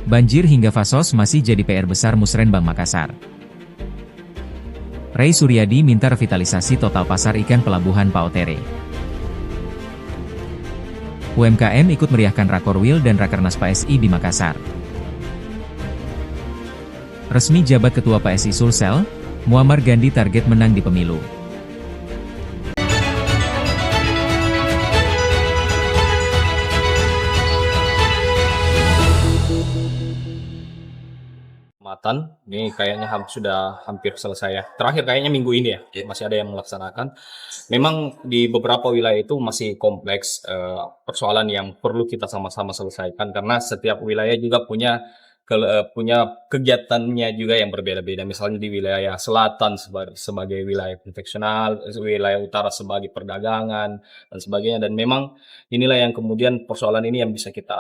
Banjir hingga fasos masih jadi PR besar Musrenbang Makassar. Ray Suryadi minta revitalisasi total pasar ikan pelabuhan Pautere. UMKM ikut meriahkan Rakorwil dan Rakernas PSI di Makassar. Resmi jabat Ketua PSI Sulsel, Muammar Gandhi target menang di pemilu. Ini kayaknya sudah hampir selesai ya. Terakhir kayaknya minggu ini ya, masih ada yang melaksanakan. Memang di beberapa wilayah itu masih kompleks persoalan yang perlu kita sama-sama selesaikan karena setiap wilayah juga punya kegiatannya juga yang berbeda-beda. Misalnya di wilayah selatan sebagai wilayah konvensional, wilayah utara sebagai perdagangan dan sebagainya. Dan memang inilah yang kemudian persoalan ini yang bisa kita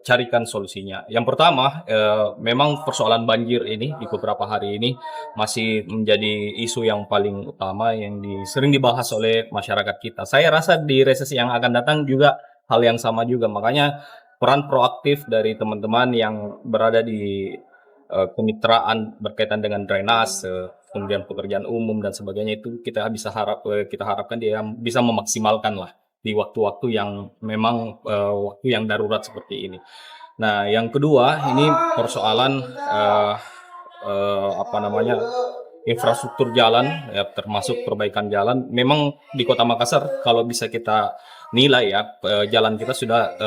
carikan solusinya. Yang pertama, memang persoalan banjir ini di beberapa hari ini masih menjadi isu yang paling utama yang sering dibahas oleh masyarakat kita. Saya rasa di resesi yang akan datang juga hal yang sama juga. Makanya peran proaktif dari teman-teman yang berada di kemitraan berkaitan dengan drainase, kemudian pekerjaan umum dan sebagainya itu kita harapkan dia bisa memaksimalkan lah di waktu-waktu yang memang waktu yang darurat seperti ini. Nah, yang kedua ini persoalan infrastruktur jalan ya, termasuk perbaikan jalan. Memang di Kota Makassar kalau bisa kita nilai ya, jalan kita sudah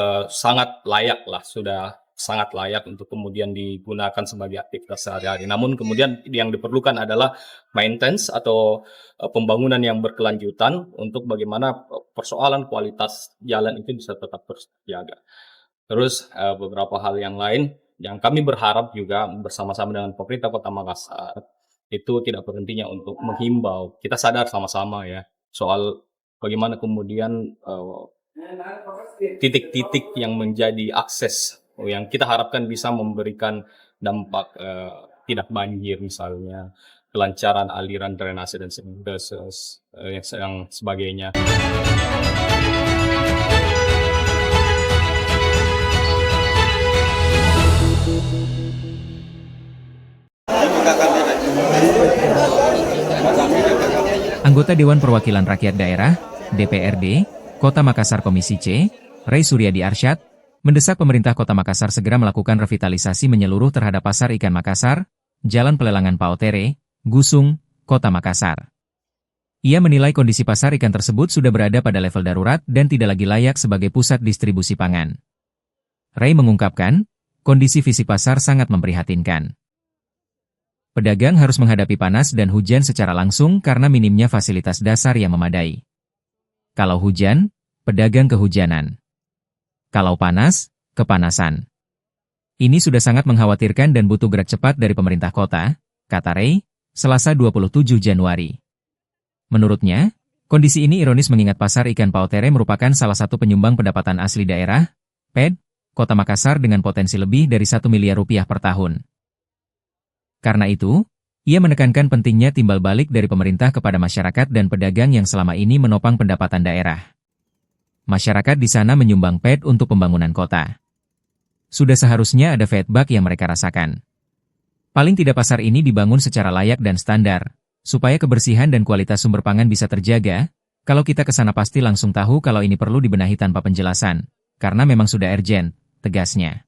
sangat layak untuk kemudian digunakan sebagai aktivitas sehari-hari. Namun kemudian yang diperlukan adalah maintenance atau pembangunan yang berkelanjutan untuk bagaimana persoalan kualitas jalan itu bisa tetap terjaga. Terus beberapa hal yang lain yang kami berharap juga bersama-sama dengan pemerintah Kota Makassar itu tidak berhentinya untuk menghimbau. Kita sadar sama-sama ya soal bagaimana kemudian titik-titik yang menjadi akses yang kita harapkan bisa memberikan dampak tidak banjir misalnya, kelancaran aliran drainase dan yang sebagainya. Anggota Dewan Perwakilan Rakyat Daerah, DPRD, Kota Makassar Komisi C, Ray Suryadi Arsyad, mendesak pemerintah Kota Makassar segera melakukan revitalisasi menyeluruh terhadap Pasar Ikan Makassar, Jalan Pelelangan Pautere, Gusung, Kota Makassar. Ia menilai kondisi pasar ikan tersebut sudah berada pada level darurat dan tidak lagi layak sebagai pusat distribusi pangan. Ray mengungkapkan, kondisi fisik pasar sangat memprihatinkan. Pedagang harus menghadapi panas dan hujan secara langsung karena minimnya fasilitas dasar yang memadai. Kalau hujan, pedagang kehujanan. Kalau panas, kepanasan. Ini sudah sangat mengkhawatirkan dan butuh gerak cepat dari pemerintah kota, kata Ray, Selasa 27 Januari. Menurutnya, kondisi ini ironis mengingat Pasar Ikan Pautere merupakan salah satu penyumbang pendapatan asli daerah, PED, Kota Makassar dengan potensi lebih dari 1 miliar rupiah per tahun. Karena itu, ia menekankan pentingnya timbal balik dari pemerintah kepada masyarakat dan pedagang yang selama ini menopang pendapatan daerah. Masyarakat di sana menyumbang PED untuk pembangunan kota. Sudah seharusnya ada feedback yang mereka rasakan. Paling tidak pasar ini dibangun secara layak dan standar, supaya kebersihan dan kualitas sumber pangan bisa terjaga. Kalau kita ke sana pasti langsung tahu kalau ini perlu dibenahi tanpa penjelasan, karena memang sudah urgent, tegasnya.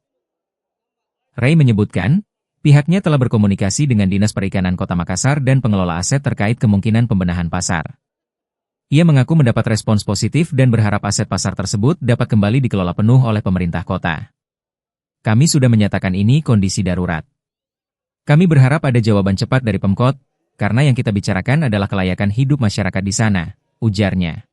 Ray menyebutkan, pihaknya telah berkomunikasi dengan Dinas Perikanan Kota Makassar dan pengelola aset terkait kemungkinan pembenahan pasar. Ia mengaku mendapat respons positif dan berharap aset pasar tersebut dapat kembali dikelola penuh oleh pemerintah kota. Kami sudah menyatakan ini kondisi darurat. Kami berharap ada jawaban cepat dari Pemkot, karena yang kita bicarakan adalah kelayakan hidup masyarakat di sana, ujarnya.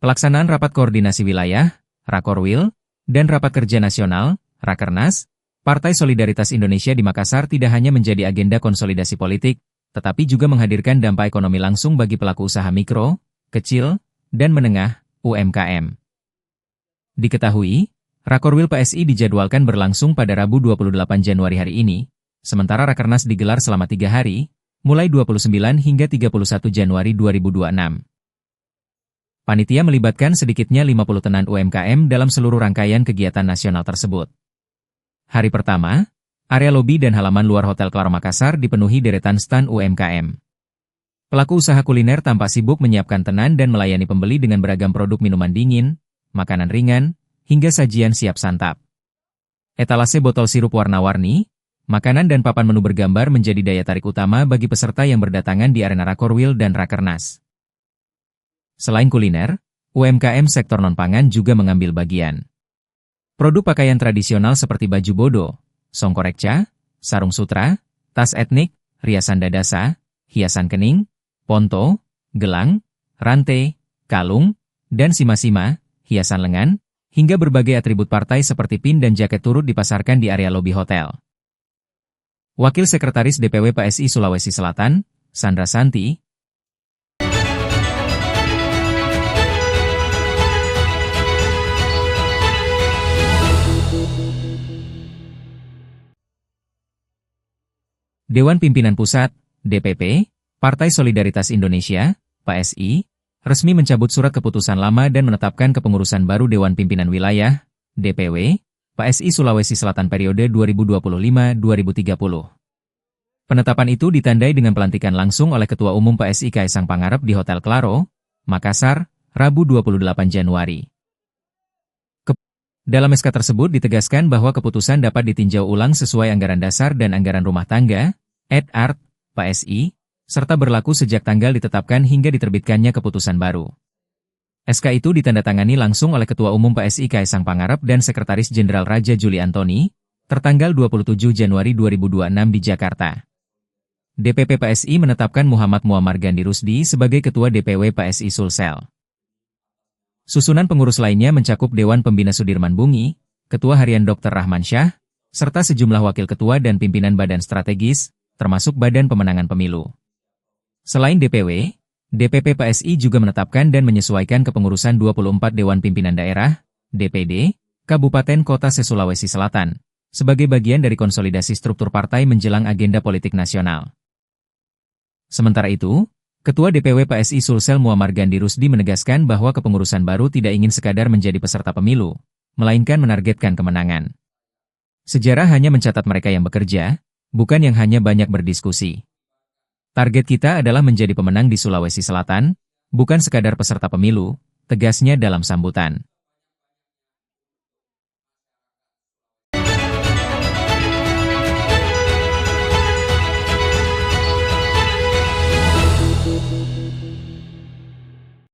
Pelaksanaan Rapat Koordinasi Wilayah, Rakorwil, dan Rapat Kerja Nasional, Rakernas, Partai Solidaritas Indonesia di Makassar tidak hanya menjadi agenda konsolidasi politik, tetapi juga menghadirkan dampak ekonomi langsung bagi pelaku usaha mikro, kecil, dan menengah, UMKM. Diketahui, Rakorwil PSI dijadwalkan berlangsung pada Rabu 28 Januari hari ini, sementara Rakernas digelar selama 3 hari, mulai 29 hingga 31 Januari 2026. Panitia melibatkan sedikitnya 50 tenan UMKM dalam seluruh rangkaian kegiatan nasional tersebut. Hari pertama, area lobi dan halaman luar Hotel Claro Makassar dipenuhi deretan stan UMKM. Pelaku usaha kuliner tampak sibuk menyiapkan tenan dan melayani pembeli dengan beragam produk minuman dingin, makanan ringan, hingga sajian siap santap. Etalase botol sirup warna-warni, makanan dan papan menu bergambar menjadi daya tarik utama bagi peserta yang berdatangan di arena Rakorwil dan Rakernas. Selain kuliner, UMKM sektor non-pangan juga mengambil bagian. Produk pakaian tradisional seperti baju bodo, songkorekca, sarung sutra, tas etnik, riasan dadasa, hiasan kening, ponto, gelang, rantai, kalung, dan sima-sima, hiasan lengan, hingga berbagai atribut partai seperti pin dan jaket turut dipasarkan di area lobi hotel. Wakil Sekretaris DPW PSI Sulawesi Selatan, Sandra Santi, Dewan Pimpinan Pusat, DPP, Partai Solidaritas Indonesia, PSI, resmi mencabut surat keputusan lama dan menetapkan kepengurusan baru Dewan Pimpinan Wilayah, DPW, PSI Sulawesi Selatan periode 2025-2030. Penetapan itu ditandai dengan pelantikan langsung oleh Ketua Umum PSI Kaisang Pangarep di Hotel Claro, Makassar, Rabu 28 Januari. Dalam SK tersebut ditegaskan bahwa keputusan dapat ditinjau ulang sesuai anggaran dasar dan anggaran rumah tangga, (AD/ART), PSI, serta berlaku sejak tanggal ditetapkan hingga diterbitkannya keputusan baru. SK itu ditandatangani langsung oleh Ketua Umum PSI Kaisang Pangarep dan Sekretaris Jenderal Raja Juli Antoni, tertanggal 27 Januari 2026 di Jakarta. DPP PSI menetapkan Muhammad Muammar Gandhi Rusdi sebagai Ketua DPW PSI Sulsel. Susunan pengurus lainnya mencakup Dewan Pembina Sudirman Bungi, Ketua Harian Dr. Rahman Syah, serta sejumlah wakil ketua dan pimpinan badan strategis, termasuk Badan Pemenangan Pemilu. Selain DPW, DPP PSI juga menetapkan dan menyesuaikan kepengurusan 24 Dewan Pimpinan Daerah, DPD, Kabupaten Kota se-Sulawesi Selatan, sebagai bagian dari konsolidasi struktur partai menjelang agenda politik nasional. Sementara itu, Ketua DPW PSI Sulsel Muammar Gandhi Rusdi menegaskan bahwa kepengurusan baru tidak ingin sekadar menjadi peserta pemilu, melainkan menargetkan kemenangan. Sejarah hanya mencatat mereka yang bekerja, bukan yang hanya banyak berdiskusi. Target kita adalah menjadi pemenang di Sulawesi Selatan, bukan sekadar peserta pemilu, tegasnya dalam sambutan.